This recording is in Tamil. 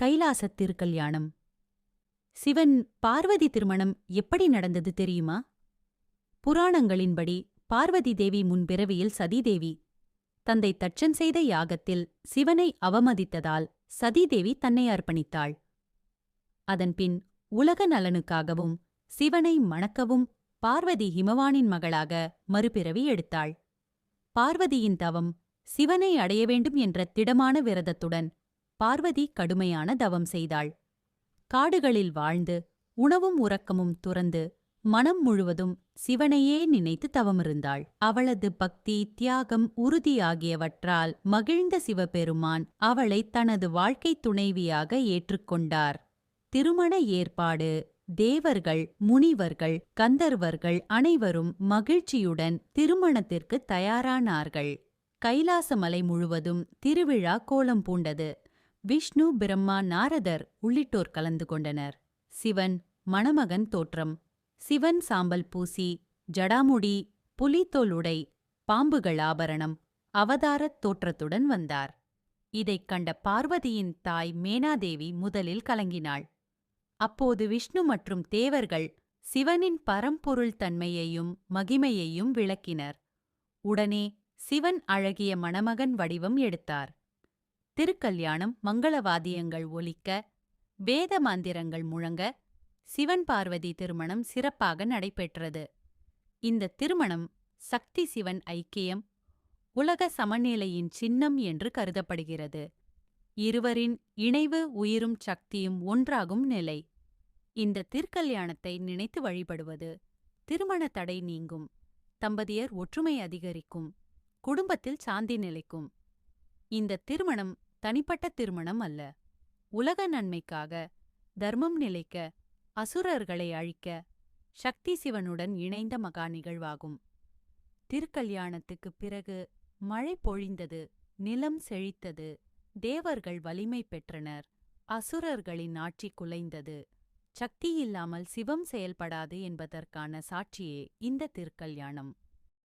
கைலாசத் திருக்கல்யாணம். சிவன் பார்வதி திருமணம் எப்படி நடந்தது தெரியுமா? புராணங்களின்படி பார்வதி தேவி முன்பிறவியில் சதிதேவி. தந்தை தட்சன் செய்த யாகத்தில் சிவனை அவமதித்ததால் சதிதேவி தன்னை அர்ப்பணித்தாள். அதன்பின் உலக நலனுக்காகவும் சிவனை மணக்கவும் பார்வதி ஹிமவானின் மகளாக மறுபிறவி எடுத்தாள். பார்வதியின் தவம் சிவனை அடைய வேண்டும் என்ற திடமான விரதத்துடன் பார்வதி கடுமையான தவம் செய்தாள். காடுகளில் வாழ்ந்து உணவும் உறக்கமும் துறந்து மனம் முழுவதும் சிவனையே நினைத்து தவமிருந்தாள். அவளது பக்தி, தியாகம், உறுதி ஆகியவற்றால் மகிழ்ந்த சிவபெருமான் அவளை தனது வாழ்க்கைத் துணைவியாக ஏற்றுக்கொண்டார். திருமண ஏற்பாடு தேவர்கள், முனிவர்கள், கந்தர்வர்கள் அனைவரும் மகிழ்ச்சியுடன் திருமணத்திற்கு தயாரானார்கள். கைலாசமலை முழுவதும் திருவிழா கோலம் பூண்டது. விஷ்ணு, பிரம்மா, நாரதர் உள்ளிட்டோர் கலந்து கொண்டனர். சிவன் மணமகன் தோற்றம். சிவன் சாம்பல் பூசி, ஜடாமுடி, புலித்தோல் உடை, பாம்புகள் ஆபரணம், அவதாரத் தோற்றத்துடன் வந்தார். இதைக் கண்ட பார்வதியின் தாய் மேனாதேவி முதலில் கலங்கினாள். அப்போது விஷ்ணு மற்றும் தேவர்கள் சிவனின் பரம்பொருள் தன்மையையும் மகிமையையும் விளக்கினர். உடனே சிவன் அழகிய மணமகன் வடிவம் எடுத்தார். திருக்கல்யாணம் மங்களவாத்தியங்கள் ஒலிக்க, வேத மந்திரங்கள் முழங்க சிவன் பார்வதி திருமணம் சிறப்பாக நடைபெற்றது. இந்த திருமணம் சக்தி சிவன் ஐக்கியம், உலக சமநிலையின் சின்னம் என்று கருதப்படுகிறது. இருவரின் இணைவு உயிரும் சக்தியும் ஒன்றாகும் நிலை. இந்த திருக்கல்யாணத்தை நினைத்து வழிபடுவது திருமண தடை நீங்கும், தம்பதியர் ஒற்றுமை அதிகரிக்கும், குடும்பத்தில் சாந்தி நிலைக்கும். இந்த திருமணம் தனிப்பட்ட திருமணம் அல்ல, உலக நன்மைக்காக, தர்மம் நிலைக்க, அசுரர்களை அழிக்க சக்தி சிவனுடன் இணைந்த மகா நிகழ்வாகும். திருக்கல்யாணத்துக்குப் பிறகு மழை பொழிந்தது, நிலம் செழித்தது, தேவர்கள் வலிமை பெற்றனர், அசுரர்களின் ஆட்சி குலைந்தது. சக்தி இல்லாமல் சிவம் செயல்படாது என்பதற்கான சாட்சியே இந்த திருக்கல்யாணம்.